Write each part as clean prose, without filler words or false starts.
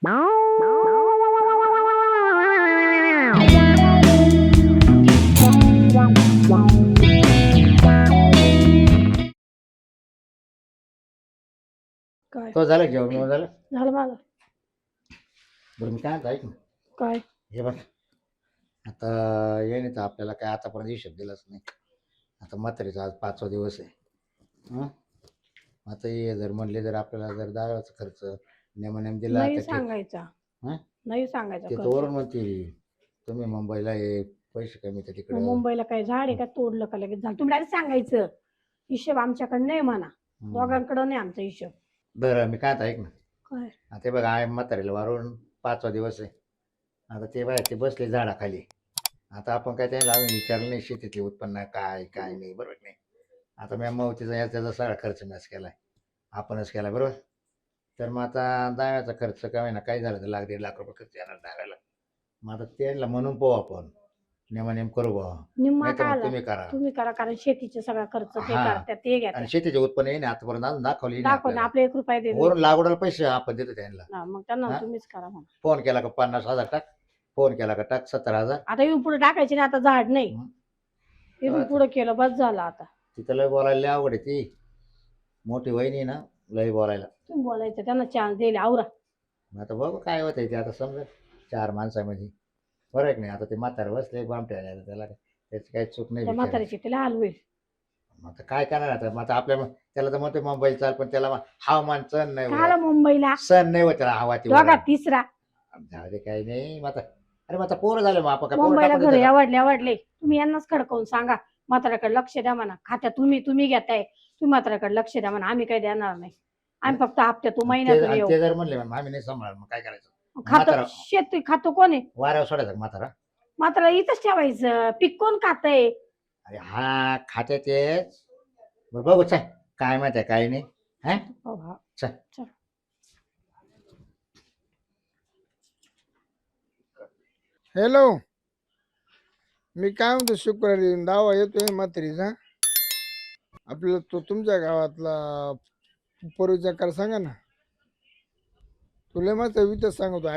काय तो झालं जेवण बिवण झालं. झालं माझं? बरं मी काय म्हणतो ऐक ना. काय हे बघ आता येणे तर आपल्याला काय आतापर्यंत हिशोब दिलाच नाही. आता म्हातारीचा आज 5वा दिवस आहे. हं? आता हे जर म्हणले जर आपल्याला जर दाव्याचा खर्च नेम दिला नाही तर ठीक. सांगायचा, हं? नाही सांगायचा ते तर खर्च. वरून म्हणतील तुम्ही मुंबईला ये पैसे कमी तर मग तिकडं. मुंबईला काय झाड आहे का तोडलं का लगेच झालं? तुम्ही डायरेक्ट सांगायचं हिशोब आमच्याकडे नाही म्हणा, हं. दोघांकडे नाही आमचा हिशोब. बरं मी काय म्हणतो ऐक ना. काय आता ते बघा आहे म्हातारीला वारून 5वा दिवस आहे. आता ते बाय ते बसले झाडाखाली. आता आपण काय त्यांना अजून विचारलं नाही शेतीतले उत्पन्न काय काय नाही बरोबर नाही. आता मी मग त्याचा सगळा खर्च मॅच केलाय आपणच केला बरोबर. तर मग आता दाव्याचा खर्च कमी ना काही झालं तर लाख 1.5 लाख रुपये खर्च येणार दाव्याला. मग आता त्यांना म्हणून पाहू आपण नेम करू बा. निम्मा नाही तर काय मग आला तुम्ही करा. तुम्ही करा, कारण शेतीचे सगळा खर्च ते हा. करतात, ते घ्या आणि शेतीचे उत्पन्न येईन आतापर्यंत अजून दाखवली नाही दाखव ना, आपल्याला. आपले 1 रुपया दे वरून लागवडाला पैसे आपण देतो त्यांना. मग त्यांना हा? तुम्हीच करा म्हणा. फोन केला का 50,000 टाक. फोन केला का टाक 70,000. आता येऊन पुढे टाकायचे ना, आता झाड नाही इथून पुढे केलं बस झालं. आता तिथं लय बोलायला लय अवघड आहे ती मोठी वहिनी ना लय बोलायला. तुम्ही बोलायचं, त्यांना चान्स दिले आवरा. मग आता बघू काय होत ते आता समजा 4 माणसामध्ये बरं आहे की नाही. आता ते म्हातारे बसले बामट्या त्याला त्याची काही चूक नाही त्या बिचारे. म्हातारीची तिला हाल होईल. मग आता काय करणार आता. मग आता आपल्या त्याला तर म्हणते मुंबई चाल पण त्याला हवामान सण नाही काला होत. मुंबईला सण नाही होत त्याला हवा ती दोघा तिसरा जाऊ दे काही नाही. मग आता अरे मग आता पोरं झाले मग आपण काय पोरं मुंबईला टाकून घरी देतो का? आवडले तुम्ही यांनाच खडकवून सांगा म्हाताऱ्याकडे लक्ष द्या म्हणा. खात्या तुम्ही घेताय, तुम्ही म्हाताऱ्याकडे लक्ष द्या म्हणा. आम्ही काही देणार नाही, आम्ही फक्त हप्त्यातून महिन्यातून येऊ. ते जर म्हणले मग आम्ही नाही सांभाळ मग काय करायचं. खातं म्हातारा शेती खातं कोण आहे? वाऱ्यावर सोडायचं का म्हातारा. म्हातारा इथंच ठेवायचं. पीक कोण खातंय? अरे हा खाते तेच. बरं बघू चल काय माहिती आहे काय नाही. हा हो, हा. चल चल. हॅलो, मी काय म्हणतो शुक्रवारी दावा येतोय म्हातारीचा. आपल्याला तो तुमच्या गावातला पूर्वीचा कर सांगा ना. तुला माझा विचार सांगतो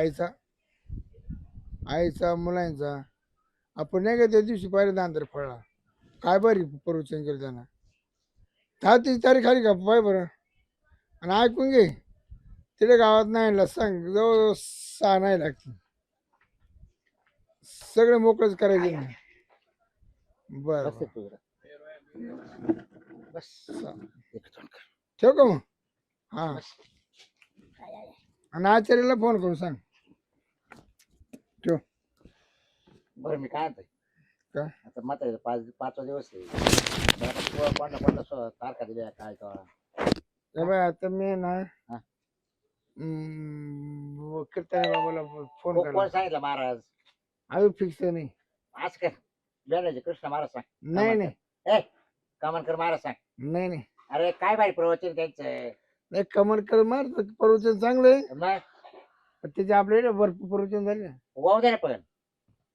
आईचा मुलांचा. आपण नाही का त्या दिवशी पाहिजे दांतर फळा काय बरी प्रवचन केलं त्यांना. 10 तारीख आली का पाय बरं आणि ऐकून घे. तिथे गावात नाही सांग जवळ 6 नाही लागते. सगळे मोकळच करायचे नाही. बरं बस तू जरा. बस ठेव का मग. हा, आणि आचार्याला फोन करून सांग. ठेव. बरं मी काय म्हणतोय काय आता म्हातारीला 5वा दिवस आहे. बरं आता कोणत्या तारखा दिल्या काय का बाय आता मी ना हा. कीर्तन बाबाला फोन कोण केला. सांगितलं महाराज अजून फिक्स नाही. आज काय बेलाचे कृष्ण महाराज सांग. नाही कामनकर महाराज सांग. नाही अरे काय भाई प्रवचन त्यांचं. कमर कर मार प्रवचन चांगलं आहे. मग पण त्याचे आपल्याकडे भरपूर प्रवचन झाले ना. वाहू दे ना पण.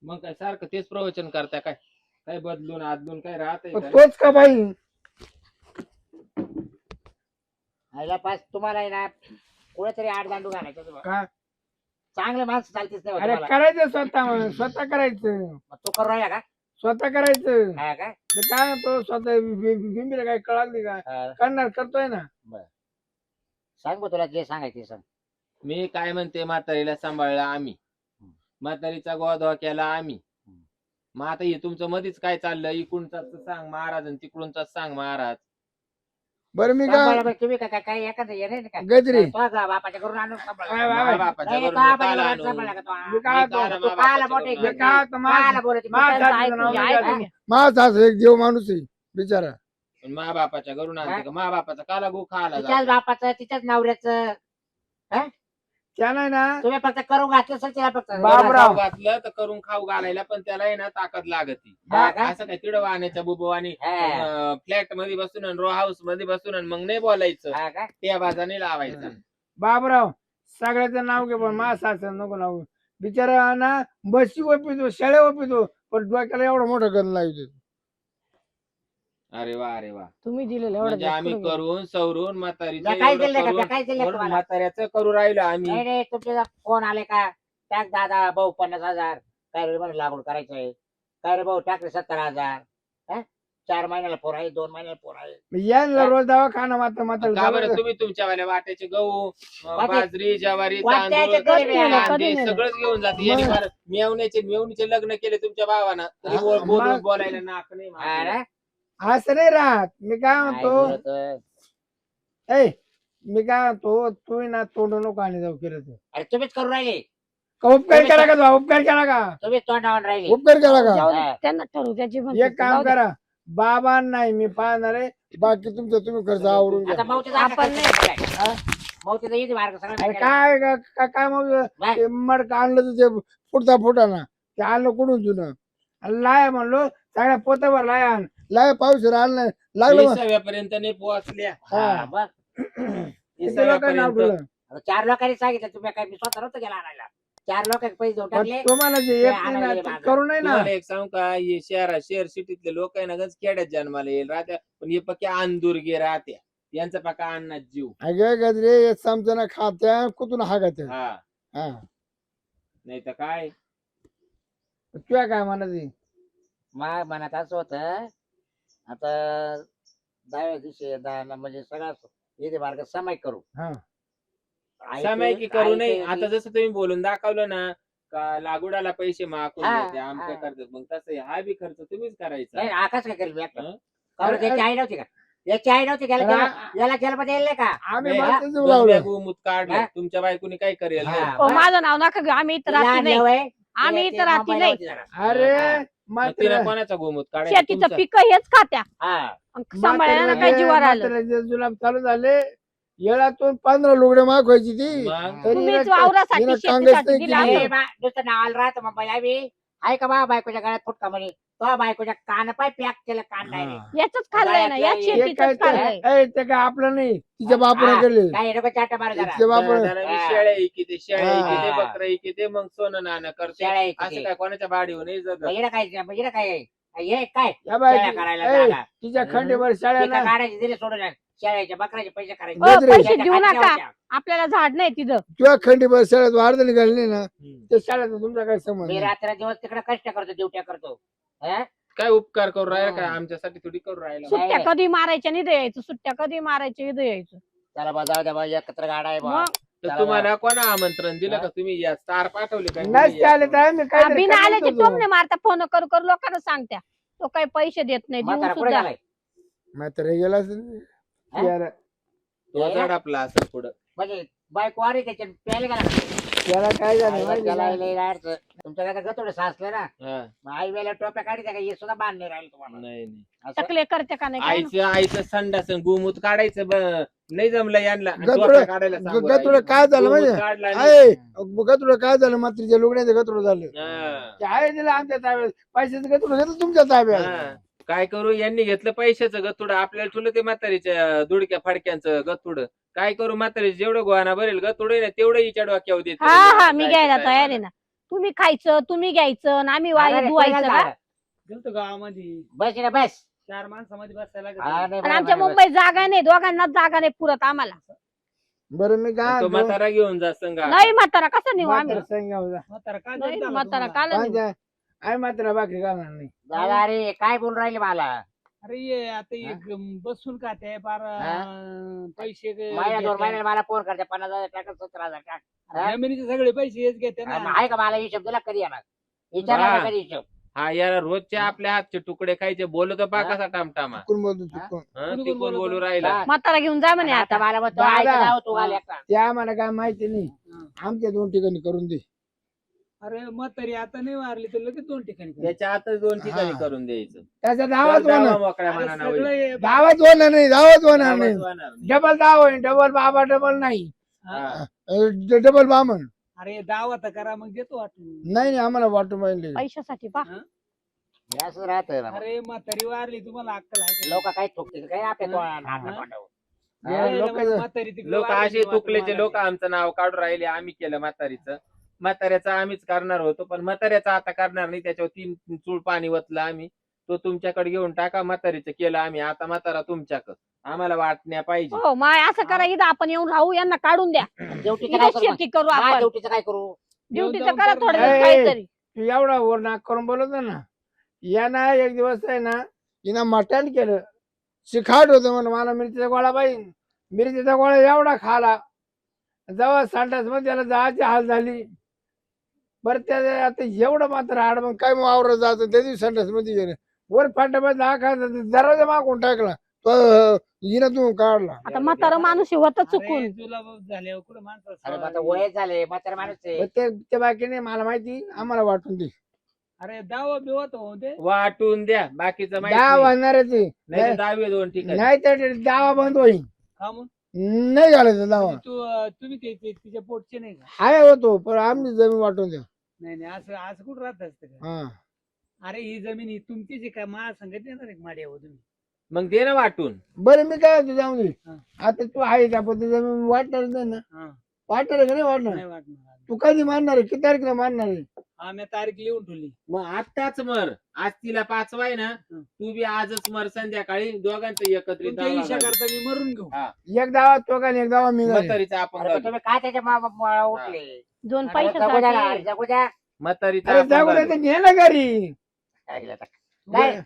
मग काय सारखं तेच प्रवचन करता काय काय बदलून आदलून काय राहत पण तोच का बाई. आईला पास तुम्हाला आहे ना कुठेतरी 8 दांडू घालायचं तुम्हाला. का चांगले माणसं चालतीच नाही अरे तुम्हाला. करायचं स्वतः करायचं. मग तू करू राहिला का स्वतः करायचं. हा का ते काय तो स्वतः बिंबीला काय कळाली का हा, करणार करतोय ना. सांग बा तुला जे सांगायचे सांग. मी काय म्हणते म्हातारीला सांभाळला आम्ही, म्हातारीचा गोधवा केला आम्ही. मग आता हे तुमचं मध्येच काय चाललं, इकडूनच सांग महाराज आणि तिकडूनच सांग महाराज. बरं मी सांभाळा काय बरं, तुम्ही काय काय एखादं हे नाही का गजरी स्वतः बापाच्या घरून आणून सांभाळा. काय बाबा? मा बापाच्या नाही, घरून तो आपण काल घरात आणू. सांभाळला का तो? मी काय मी काल म्हणतो, मा काल बापाच्या मोठे घरून मी आणू. काय म्हणतो, काला बोलत माझा एक देव माणूस आहे बिचारा. पण मा बापाच्या घरून आणते का? मा बापाचा काला गो खाला तिच्याच बापाचं तिच्याच नवऱ्याचं त्या नाही ना तुम्ही फक्त करून घातलं असेल तिला फक्त. बाबराव. घातलं तर करून खाऊ घालायला, पण त्याला आहे ना ताकद लागती. हा का? असं काय तिड वाहण्याच्या बुबो आणि हा. फ्लॅट मध्ये बसून आणि रो हाऊस मध्ये बसून आणि मग नाही बोलायचं, हा का? त्या बाजाने लावायचं. बाबराव सगळ्याचं नाव घे पण माझा नको नाव. बिचारा ना बसी ओपितो शाळे ओपितो पण डोक्याला एवढं मोठं गण लावतो. अरे वा तुम्ही दिलेलं एवढं म्हणजे दिवस आम्ही कुठं गेलं? करून सवरून म्हातारीचं मी काय एवढं दिलं का करून मी काय दिलं वरून तुम्हाला म्हाताऱ्याचं करू राहिलो आम्ही. नाही नाही तुमचे फोन आले का टाक दादा भाऊ 50,000 काय रे मला लागवड करायचंय काय रे भाऊ टाकले 70,000 4 महिन्याला पोर आहे 2 महिन्याला पोर आहे यांना रोज दवाखाना मात्र का बरं तुम्ही तुमच्या वाल्या वाट्याचे गहू वाटे- बाजरी ज्वारी वाट्याचे तांदूळ कधी नेलं, कधी कांदे नेलं? सगळंच घेऊन जाते मग- यांनी फार मेवणीचे लग्न केले तुमच्या भावानं तरी हा, बोलून मग- बोलायला नाक नाही माझं. अरे, असं नाही राहत. मी काय काय म्हणतो बोलतोय? ए मी काय म्हणतो तू ना तोंड नको आणि जाऊ केलं तर अरे तुम्हीच करून राहिले का उपकार केला का तुला? उपकार केला का? तुम्हीच तोंडावर राहिले उपकार केला का? जाऊ दे, हा. त्यांना ठरवू त्याची एक काम करा, बाबा नाही मी पाहणार आहे, बाकी तुमचं तुम्ही खर्च आवरून आता घ्या. मावतीचा आपण नाही. मावतीचा येते मार्ग अरे सगळं काय काय मग बाय. ते मडक आणलं तर ते फुटा ना ते आणलं कुठून जुनं आणि लाय म्हणलो सगळ्या पोतावर लाय आण लाय पाऊस आणलं लागलं मग. 20व्यापर्यंत नाही पोहोचल्या हा. बघ किती लोकांनी नाव 20व्यापर्यंत ठेवलं? आता 4 लोकांनी सांगितलं तुम्ही काय मी स्वतः नव्हतं गेला आणायला 4 लोक पैसे देऊन पण टाकले तुम्हाला जे ते येत नाही आणायला ना ते बाजार. करू नाही ना. तुम्हाला एक सांगू का हे शहर सिटीतले लोक आहे ना गंज खेड्यात जन्माला येईल राहत्या पण हे पक्के अंदुरगे राहत्या यांचा पक्का अन्नात जीव. अगे गजरे समजना खात्या कुठून हागत्या. हा हा नाही तर काय तुझ्या काय म्हणायची? मग मनात असं होतं आता 10व्या दिवशी म्हणजे सगळा येते मार्ग समाय करू हा सामायिक करू नये. आता जसं तुम्ही बोलून दाखवलं ना का लागवडाला पैसे मागून हा, देते आमचं हा. करतात मग तसं हा बी खर्च तुम्हीच करायचा. नाही आकाश काय करेल मी एकटा? हं? कारण त्याची आई नव्हती का याची आई नव्हती रा- याला जन्म द्यायला का आम्ही नाही, मात्र जीव दोन लावलं. बॅग मूत काढलं हा? तुमच्या बायकोनी काय करेल हा. हो, माझं नाव नका घेऊ, आम्ही इथं राहती लहान नाही, लेव आहे, आम्ही ते इथं राहती मुंबईला नाही. होती जरा. अरे हा. मग तिला मात्र कोणाचा गोमूत काढायचा शेतीचं तुमचा? पीक हेच खात्या हा. सांभाळायला काय जीवावर आलं. जुलाब चालू झाले येळातून 15 लुगडे मागवायची ती मग तरी तुम्हीच हिनं- वावरासाठी हिनं शेतीसाठी काँग्रेस नाही दिला केली. असेल. ए बा, नुसतं नावाला राहतं मुंबईला आम्ही आहे का बा बायकोच्या गळ्यात फुटका म्हणे तो बायकोच्या कान पाय पॅक केलं कान हा. डायरेक्ट याच खाल्लंय ना, याच ते ते काय शेतीच खाल्लंय. ए, ते काय आपलं नाही तिच्या बापाने केले काय नको चाटा मारा जरा तिच्या बापाने जरा हा. शेळ्या इकिते शेळ्या हा. इकिते बकरा इकिते मग सोनं नाणं करते शेळ्या असं इकिते. काय कोणाच्या बाडीवर नाही जगत. इकडे काय इकडे काय हे काय या बाई, शेळ्या करायला ए, जागा. तिच्या खंडीवर शाळा एका ना गाड्याचे दिले सोडून शेळ्याच्या बकऱ्याचे पैसे करायचे ओ, गजरे. पैसे त्याच्या देऊ खात्यावर नका, होत्या. आपल्याला झाड नाही तिथं. तुझ्या खंडीवर शाळेत वार्ध निघाली ना हम्म. त्या शाळेचा तुमचा काय संबंध मी नाही. रात्र दिवस तिकडे कष्ट करतो ड्युट्या करतो हं? काय उपकार करू राहिला हा. काय आमच्यासाठी थोडी करू राहिला. नाही. सुट्ट्या कधी मारायच्या निधं यायचं, सुट्ट्या कधी मारायच्या इथं यायचं. चला बा जाऊ द्या बा एकत्र गाडा आहे बा मग तर तुम्हाला कोणा आमंत्रण दिलं का तुम्ही या स्टार पाठवले काय नसते आले तर आम्ही काहीतरी बिना करत आल्याचे होतो. टोमणे मारता, फोन करू करू लोकांना सांगत्या तो काही पैसे देत नाही, म्हातारा देऊन पुढे सुद्धा. गेलाय म्हातारा गेला असेल. हा? याला तो जड आपला असं पुढं म्हणजे बायको वारी त्याच्या प्यायला गेला याला काय झालं माहिती त्याला का? लय राहायचं. तुमच्या घरात थोडं साचलं ना हा. मग आई वेळेला टोप्या काढी का हे सुद्धा बांध नाही राहील तुम्हाला नाही नाही असं? टकले करते का नाही काय माहित. आईचं संडास गुमूत काढायचं नाही जमलं यांना आणि गतुडं- डोक्यात काढायला सांगू गतुडं राहिले. काय झालं गुमूत माहिती काढला आणि- आहे गतुडं काय झालं मात्रीच्या लुगड्याचं गतुडं झालं हा. ते आहे दिलं आमच्या ताब्यात पैशाचं गतुडं घेतलं तुमच्या ताब्यात हा. काय करू यांनी घेतलं पैशाचं गतुड आपल्याला ठेवलं ते म्हातारीच्या दुडक्या फडक्यांचं गतुड काय करू म्हातारी जेवढं गोवाना भरेल गतुड आहे ना तेवढं हिच्या डोक्यावर देते. हा हा, मी घ्यायला तयार आहे ना. तुम्ही खायचं, तुम्ही घ्यायचं आणि आम्ही अरे, वाई धुवायचं कोणाला का? झालं? गेलतो गावामध्ये बस ना बस 4 माणसामध्ये बसायला हा, लागत. नाही, आणि बरोबर, आमच्या बरोबर. मुंबईत जागा नाही, दोघांनाच जागा नाही पुरत आम्हाला. बरं मी काय तो म्हणतो, म्हातारा घेऊन जा संघा नाही म्हातारा कसं नेऊ आम्ही? म्हातारा संग जाऊ जा. म्हातारा काय नाही झालं म्हातारा तुम्हाला? काल नेऊ? आई मात्र भाकरी घालणार नाही. दादा अरे काय बोलून राहिले मला अरे ये आता एक बसून का ते बार हा? पैसे महिना 2 घेते. महिन्याला मला फोन करते 50,000 टाका 17,000 टाक हा? जमिनीचे सगळे पैसे हेच घेते ना. आहे का मला हिशोब दिला कधी येणार विचारला हा. का कधी हिशोब हा यार रोजचे आपल्या हातचे तुकडे खायचे बोलतो पा कसा टामटामा चुकून बोलतो चुकून. हं, कोणी तिकून बोलतो? बोलू राहिला हा. म्हातारा घेऊन जा म्हणे आता आता. मला म्हणतो दादा. आईचं नाव तू हा. आल्या का त्या मला काय माहिती नाही आमच्या 2 ठिकाणी करून दे. अरे म्हातारी आता नाही मारली तर लगेच 2 ठिकाणी करा. त्याच्या आता 2 ठिकाणी हा. करून द्यायचं त्याचा दावाच तर जावा होणार मोकळ्या अरे मनानं सगळं होईल. हे- दावाच होणार नाही दावाच होणार आवाज नाही होणार नाही. डबल दाव होईल डबल बाबा डबल नाही हा. डबल बामण अरे दावा तर करा मग देतो वाटून. नाही नाही आम्हाला वाटू पाहिजे पैशासाठी पा हे असं राहत अरे म्हातारी वारली तुम्हाला अक्कल आहे का? लोक काही ठोकतील काय आपल्या हा. तोंडावर यायला लोक मला म्हातारी तिकडे लोक वारली, असे वाटून तुकलेचे मारायला. लोक आमचं नाव काढून राहिले आम्ही केलं म्हातारीचं म्हाताऱ्याचं आम्हीच करणार होतो पण म्हाताऱ्याचं आता करणार नाही त्याच्यावर 3 चूळ पाणी वतलं आम्ही तो तुमच्याकडे घेऊन टाका. म्हातारीचं केलं आम्ही, आता म्हातारा तुमच्याकडं. आम्हाला वाटण्या पाहिजे. हो माय असं करा इथं आपण येऊन राहू यांना काढून द्या ड्युटीचं काय इथं करू शेती करू हा आपण ड्युटीचं काय करू ड्युटीचं जाऊन करा करू थोडं ना. दिवस ए, काहीतरी तू एवढा वर नाक करून बोलतो ना या ना एक दिवस आहे ना हिनं मटण केलं शिखाट होतं म्हणून मला मिरचीचा गोळा पाहिजे मिरचीचा गोळा एवढा खाला जेव्हा संडास मध्ये त्याला जायची हाल झाली बरं त्या आता एवढं मात्र आड मग काय मग आवरत जायचं त्या दिवशी संडास मध्ये गेलं वर फाट्यामध्ये हा दरवाजा मागून टाकला तो हिनं तू काढला आता म्हातारं माणूस होत चुकून अरे, तुला झाल्यावर कुठं माणसं अरे मग आता सावरली. वय झाले म्हातारा माणूस आहे. मग ते बाकी नाही मला माहिती आम्हाला वाटून दे अरे दावा बिवा तर होते वाटून द्या, बाकीचं माहित दहा नाही. वाजणार आहे ती नाही तर 10 2 ठिकाणी. नाही तर दावा बंद होईल का मग नाही घालायचं दावा तुम्ही तिच्या पोटचे नाही का हाय होतो पण आमची जमीन वाटून द्या नाही नाही असं असं कुठं राहत असतं का हा अरे ही जमीन ही तुमचीच आहे का मला सांगत येणार एक माड्या हो तुम्ही मग दे ना वाटून. बरं मी काय होतो जाऊन दे हा. आता तू आहे का पण तुझं मी वाटणार नाही ना हा वाटणार आहे का नाही वाटणार नाही वाटणार तू कधी मानणार आहे किती तारखेला मानणार आहे आम्ही तारीख लिहून ठेवली मग आत्ताच मर. आज तिला 5 आहे ना, हं. तू बी आजच मर. संध्याकाळी दोघांचं एकत्रित तुमच्या दावा हिशा घालू. करता मी मरून घेऊ हा. एक दावा तो का एक दावा मी घालेन. म्हातारीचा आपण अरे पण घालू. तुम्ही काय त्याच्या उठले दोन अरे जगू द्या ना, पैशासाठी अरे जगू द्या म्हातारीचा अरे आपण जाऊ घालू. दे घे ना घरी काय आता? काय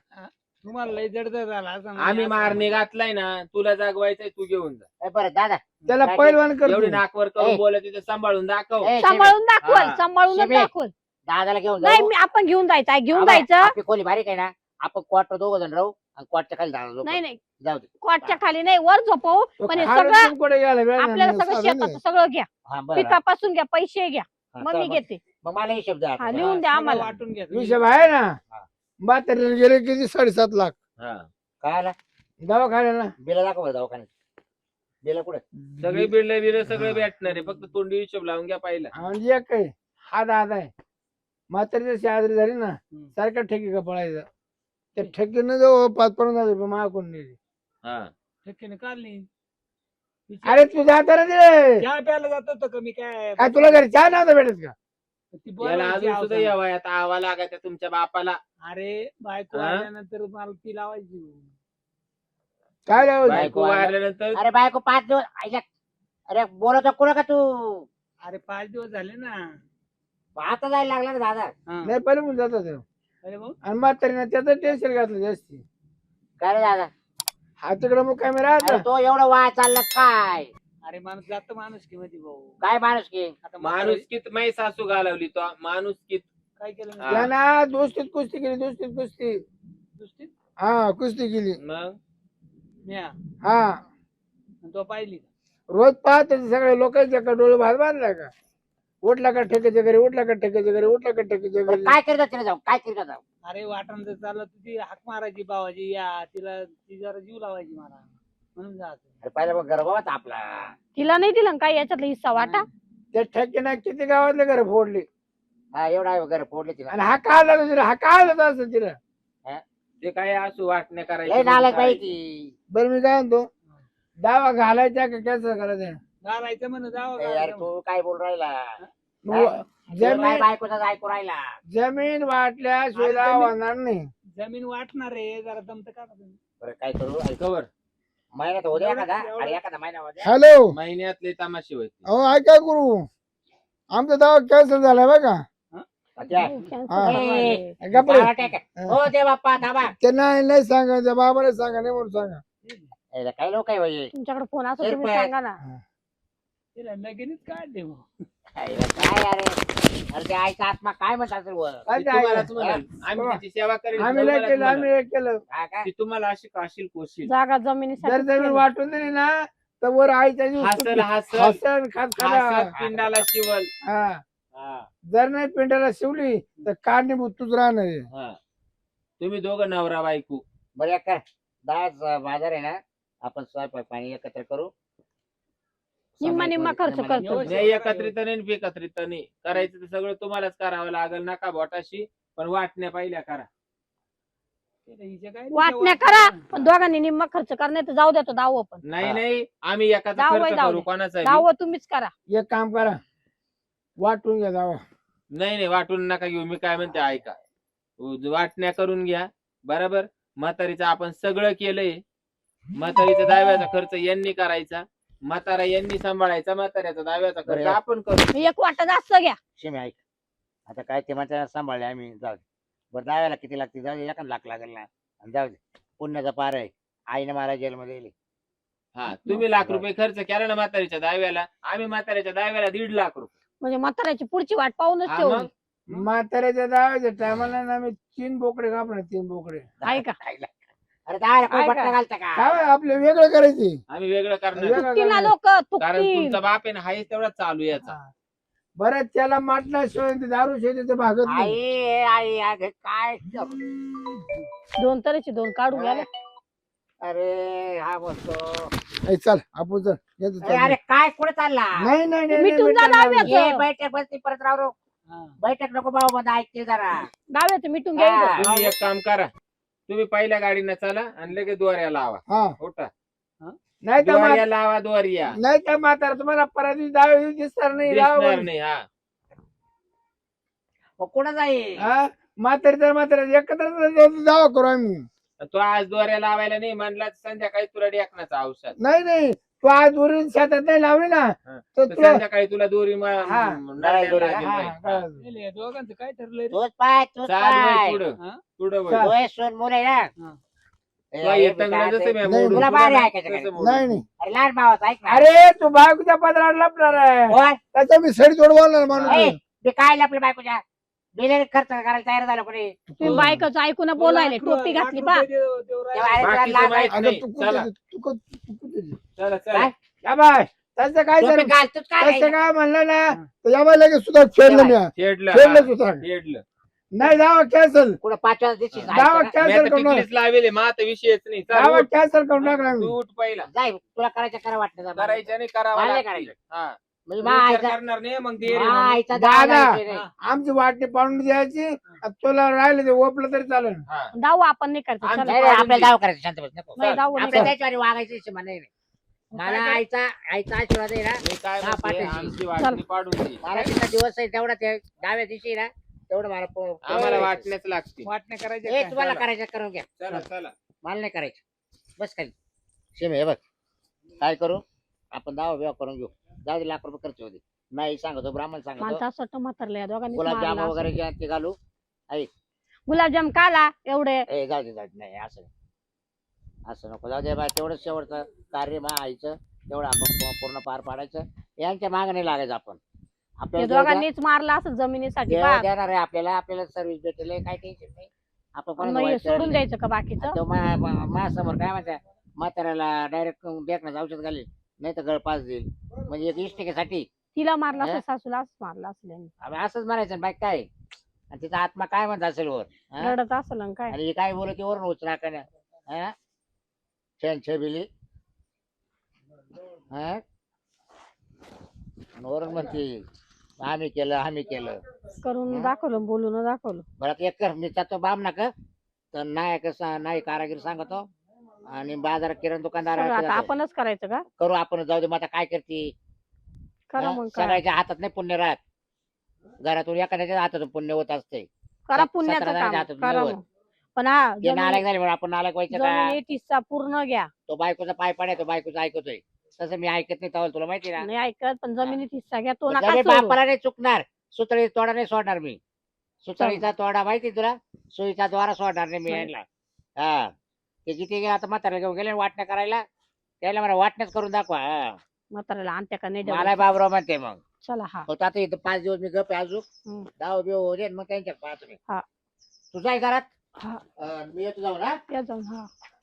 तुम्हाला लय जडजड झाला असं नाही. आम्ही असं मारणे घातलाय ना, तुला जागवायचंय, तू घेऊन जा. ए, बरं दादा त्याला काय पैलवान एवढी करतो नाकवर करून ए. बोलत तिथे सांभाळून दाखव. ए, सांभाळून दाखवल हा. सांभाळूनच शिमे. दाखवल दादाला घेऊन नाही जाऊ मी आपण घेऊन जायचं आहे, घेऊन आबा, जायचं आपली खोली बारीक आहे ना आपण क्वार्टर 2 जण राहू आणि क्वार्टरच्या खाली जाणार नाही नाही जाऊ दे कॉटच्या खाली नाही वर झोपवू तो पण हे खायला सगळं तू कुठे गेला वेळ आपल्याला नाही, सगळं साधं नाही. शेताचं सगळं घ्या हा बरं पिकापासून घ्या पैसे घ्या हा, मग चल मी मग. घेते मग मला हिशोब द्या हा, आता. लिहून द्या सगळं आम्हाला वाटून घ्या तुम्ही. हिशोब आहे ना हा. म्हातारीला गेले किती 7.5 लाख हा. काय आला दवाखान्याला बिल दाखव बरं दवाखान्यात बिल कुठे सगळे बिडले बिल सगळे भेटणार आहे. फक्त तोंडी हिशोब लावून घ्या पहिला. म्हणजे एक आहे हा दादा आहे म्हातारीची शहादरी झाली ना हम्म. सारखा ठेकी का पळायचा त्या ठेकीनं जो 5-50 रुपये मागून नेली हा. ठेकेने काढली अरे तू जाता ना ते चहा प्यायला जातो तर कमी काय काय तुला घरी चहा नव्हता भेटत का ती याला बोलायची अजून सुद्धा अवसर. या वयात आवा लागायचा तुमच्या बापाला. अरे बायको हा? आल्यानंतर मला ती लावायची काय लावलं? बायको वारल्यानंतर अरे बायको 5 दिवस आईला अरे बोलतो कुठं का तू अरे 5 दिवस झाले ना आता जायला लागला ना दादा हा. नाही पहिले म्हणून जात होते अरे भाऊ आणि म्हातारीनं त्याचं टेन्शन घातलं जास्ती काय रे दादा हा तिकडे मग काय मी अरे राहत तो एवढं वाय चाललं काय अरे माणूस जात माणूस की मध्ये भाऊ काय माणूस की आता म्हातारं माणूस कित मै सासू घालवली तो माणूस कित. काय केलं हा. त्यांना दोस्तीत कुस्ती केली दोस्तीत कुस्ती दुसरी हा कुस्ती केली मग म्या हा आणि तो पाहिली का? रोज पाहत होते सगळे लोकांच्या का डोळे भात बांधला का उठला का ठेकेच्या घरी उठला का ठेकेच्या घरी उठला का ठेकेच्या बरं घरी काय करीत तिला जाऊ काय करीत जाऊ अरे वाटण जर चाललं तर ती हाक मारायची बाबाजी या तिला ती जरा जीव लावायची मला म्हणून जायचं अरे पहिला मग गर्भ होता आपला तिला नाही दिलं काय याच्यातला हिस्सा वाटा त्या ठेकेनं किती गावातले घर फोडले हा एवढा घर फोडले तिला आणि हा काय लागला तिला हा काय लागला असं तिला ते काय असू वाटण्या लय करायची नालायक बाई ती बरं मी काय म्हणतो दावा घालायचा का कॅन्सल करायचा घालायचं म्हण जावं ए, अरे घालायचं. तू काय बोल राहिला मग काय जमीन बायकोचा ऐकू राहिला जमीन वाटल्या शिवाय जमीन- होणार नाही जमीन वाटणार आहे जरा दमत का तुम्ही बरं काय करू ऐक. कवर महिन्यात होऊ दे एवढं- एखादा एवढं- अरे एखादा महिना होऊ दे हॅलो महिन्यातले तमाशे होते. अहो ऐका करू आमचा दावा कॅन्सल झाला बघा त्या- हा. ए, गप्पा दारा टाका. हो दे बाप्पा थांबा ते नाही सांगा त्या बाबाला सांगा नाही म्हणून सांगा याला काय लोक आहे होय. तुमच्याकडे फोन असो तुम्ही रुपये. सांगा ना तिला लगेच काढले मग याला काय अरे ते आईचा आत्मा काय म्हणत असेल वर काय ती ते तुम्हालाच ऐका. म्हणाल. आम्ही बाबा, त्याची सेवा करेल. आम्ही लय केलं आम्ही लय केलं काय काय ती तुम्हाला अशी काशील कोशील. जागा जर जमिनीसाठी जमीन वाटून दिली ना तर वर आईच्या जीव हसल सुटली. हसल हसन खात खाला. हसत पिंडाला शिवल. हा हा, जर नाही पिंडाला शिवली तर कारणीभूत तूच राहणार आहे. हा. तुम्ही दोघं नवरा बायको. बरं एक कर दहा बाजार आहे ना आपण स्वयंपाक पाणी एकत्र करू निम्मा निम्मा खर्च निम्मा- करतो नाही एकत्रित नाही बेकत्रित नाही करायचं. ते सगळं तुम्हालाच करावं लागेल. नका बोटाशी पण वाटण्या पहिल्या करा. तिला हिच्या काय वाटण्या करा पण दोघांनी निम्मा खर्च करणे तर जाऊ देतो दाव पण नाही हा. नाही आम्ही एकाचा जाऊ बाई, खर्च जाऊ करू दे. कोणाचा दाव तुम्हीच करा एक काम करा वाटून घ्या दावा नाही नाही वाटून नका घेऊ. मी काय म्हणते ऐका. वाटण्या करून घ्या बरोबर. म्हातारीचं आपण सगळं केलंय. म्हातारीचा दाव्याचा खर्च यांनी करायचा, म्हातारा यांनी सांभाळायचा, म्हाताऱ्याचा दाव्याचा खर्च बरं. आपण करू. एक वाटा जास्त घ्या. शिमे ऐक, आता काय ते म्हणतात सांभाळले आम्ही, जाऊ दे. बरं दाव्याला किती लागते, जाऊ दे, एखाद लाख लागेल ना, आणि जाऊ दे, पुण्याचा पार आहे. आईने मला जेलमध्ये दिली. हा, तुम्ही ₹1,00,000 खर्च केला ना म्हातारीच्या दाव्याला, आम्ही म्हाताऱ्याच्या दाव्याला ₹1,50,000. म्हणजे म्हाताऱ्याची पुढची वाट पाहूनच हा, ठेवली. मग म्हाताऱ्याच्या दाव्याच्या टायमाला ना आम्ही 3 बोकडे कापणार, 3 बोकडे. आहे का? अरे दाव्याला कोण काय बटणं काय? घालतं का? काय आपले वेगळं करायचे. आम्ही वेगळं करणार. वेगळं तुटतील ना करणार. लोक, कारण तुटतील. तुमचा बाप आहे ना, हाच तेवढा चालू याचा. बरं त्याला माटला शिवाय ते दारू शिवाय ते भागत नाही. आई अगं काय दोन तऱ्हेचे दोन काढून घ्या ना. अरे हा बोलतो. ए, चल आपण चल येतो, चल. अरे काय कुठे चालला? नाही नाही नाही, मिटून जा नाही, दाव्याचं. ये बैठक बसती परत राहू नको. हा. बैठक नको भाऊ बंद ऐकते जरा. दाव्याचं मिटून घ्या हा. इथं. तुम्ही एक काम करा, तुम्ही पहिल्या गाडीनं चला आणि लगेच दोऱ्या लावा. हा होता नाही तर दोऱ्या लावा, दोऱ्या नाही तर म्हातारा तुम्हाला परत दावे दिसणार नाही. दिसणार नाही. हा, मग कुठं जाईल? म्हातारी तर म्हातारा एकत्र दावा करू आम्ही. तो आज दोऱ्या लावायला नाही म्हणला तर संध्याकाळी तुला डेकण्याचं औषध. नाही नाही तू आज उरून शेतात नाही लावली ना हा. तर तर तुला संध्याकाळी तुला दोरी हा. नळ्याला दोरी, लागेल हा, बाई. हा, हा. नाही, या दोघांचं काय ठरलंय रे? तोच पाय तोच चाल वय पाय. पुढं, हा? पुढं वय. चाल. तोय सोन मुलं आहे ना. हा. ए, तुला अरे, येतं मी ना काय जसं ते- मी नाही, मोडून तुला तुला बाहेर नाही, ऐकायचं तसं काय? मोडून. नाही नाही अरे लहान भावाचं ऐक ना. अरे तू बायकोच्या पदरात लपणार आहे होय? त्याचा मी सरी तोड बोलणार माणूस ए, आहे. मी काय आपल्या बायकोच्या बिले खर्च करायला तयार झालो कोणी. तुम्ही बायकोचं ऐकून बोलायले, टोपी घातली पा. तेव्हा अरे तुला बाकीचं लाज माहित आहे. अगं नाही. तू चला. कुठे चला चला. काय? या बाय तसं काय टोपी झालं घाल, तूच काय तसं घाल? काय म्हणलं ना तर या बाय लगेच सुद्धा फेडलं मी फेडलं. फेडलं हा, सुद्धा फेडलं. नाही दावा कॅन्सल कुठं 5 दिवशी दावा मी कॅन्सल आता करून टिकलीच लावेले, मग आता विषयच नाही. चल, दावा उठ. कॅन्सल करून टाकला तू मी उठ पहिला. जाय तुला करायचं करा वाटतं जा. करायचं नाही करावं मला नाही लागतं. करायचं. हा. म्हणजे विचार मायचा करणार नाही मग दे रे म्हणून. मायचा दादा. दादा विषय नाही. आमची वाटणी पाडून द्यायची आणि तुला राहिलं ते ओपलं तरी चालेल हा. दावा आपण नाही करायचं. आमचं चला. नाही, नाही, आपल्याला दाव करायचं शांत बस नको. नाही, दावा नाही आपल्या करायचं. त्याच्यावर वागायचं हिशोब नाही. मला आईचा आशीर्वाद आहे ना. मी काय हा, म्हणते, पाठीशी. आमची वाटणी पाडून दे. मला तिचा दिवस आहे तेवढा ते डाव्या दिवशी ना तेवढं मला आम्हाला वाटण्याच लागते. वाटण्या करायच्या ए काय? तुम्हाला चला. करायचं करून घ्या. चला चला. मला नाही करायचं. बस खाली शेम हे बघ काय करू आपण दावा बिवा करून घेऊ. जाऊ दे ₹1,00,000 खर्च होते. नाही सांगतो ब्राह्मण सांगतो माणसं असं वाटतं म्हातारलं या दोघांनी गुलाबजाम मारलं असं. वगैरे जे ते घालू. गुलाबजाम काला एवढे. ए जाऊ दे नाही असं नाही. असं नको जाऊ दे बाय तेवढं शेवटचं कार्य मा आईचं तेवढं आपण पूर्ण पार पाडायचं. यांच्या मागं नाही लागायचं आपण. या आपल्याला जेवढं दोघांनीच मारलं असं जमिनीसाठी देव पहा. देणार आहे आपल्याला सर्व्हिस भेटेल काही टेन्शन नाही. आपण आणि कोणाचं मग हे वाईट सोडून करायला द्यायचं का बाकीचं? नाही. तो माझ्यासमोर काय म्हणता म्हाताऱ्याला डायरेक्ट देखण्याचं औषध घालील नाही तर गळपास देईल म्हणजे एक इष्टिकेसाठी. तिला मारलं असं हा? सासूला असं मारलं असलं यांनी. आम्ही असंच म्हणायचं ना बाई काय आणि तिचा आत्मा काय म्हणत असेल वर हा? रडत असलं आणि काय. आणि हे काय बोलत वरून उचला का नाही छेन छबिली हा आणि वरून म्हणते आम्ही केलं करून हा? दाखवलं, बोलून दाखवलं. बरं आता एक कर मी जातो बाम ना का तर नाही कारागीर सांगतो आणि बाजारात किराणा दुकानदार सगळं आता आपणच करायचं का? करू आपण जाऊ दे मग आता काय करते करा मग करा. सगळ्याच्या हातात नाही पुण्य राहत. घरातून एखाद्याच्या हातातून पुण्य होत असते. करा 17 पुण्याचं जणांच्या काम हातात करा निवड. मग. पण हा ते नालायक झाले म्हणून आपण नालायक व्हायचं का? जमिनीत हिस्सा पूर्ण घ्या. तो बायकोचा पाय पाडाय बायकोचा ऐकतोय तसं मी ऐकत नाही तवल तुला माहिती ना. नाही ऐकत पण जमिनीत हिस्सा घ्या. तो नका जमीन सोडू. बापाला नाही चुकणार. सुतळी तोडा नाही सोडणार मी. सुतळीचा तोडा माहिती तुला सुईचा द्वारा सोडणार नाही मी नाही. यांना. हा ते किती आता म्हातारा घेऊन गेले वाटण्या करायला त्याला मला वाटण्याच करून दाखवा. हा म्हाताऱ्याला आणत्या का नाही मला डबल? बाबराव म्हणते मग चला हा. फक्त आता इथं 5 दिवस मी गप आहे अजून हम्म. दाव बिव हो दे मग त्यांच्यात पाहतो मी. हा. तुझा घरात हा मी येतो जाऊ ना. या जाऊन हा.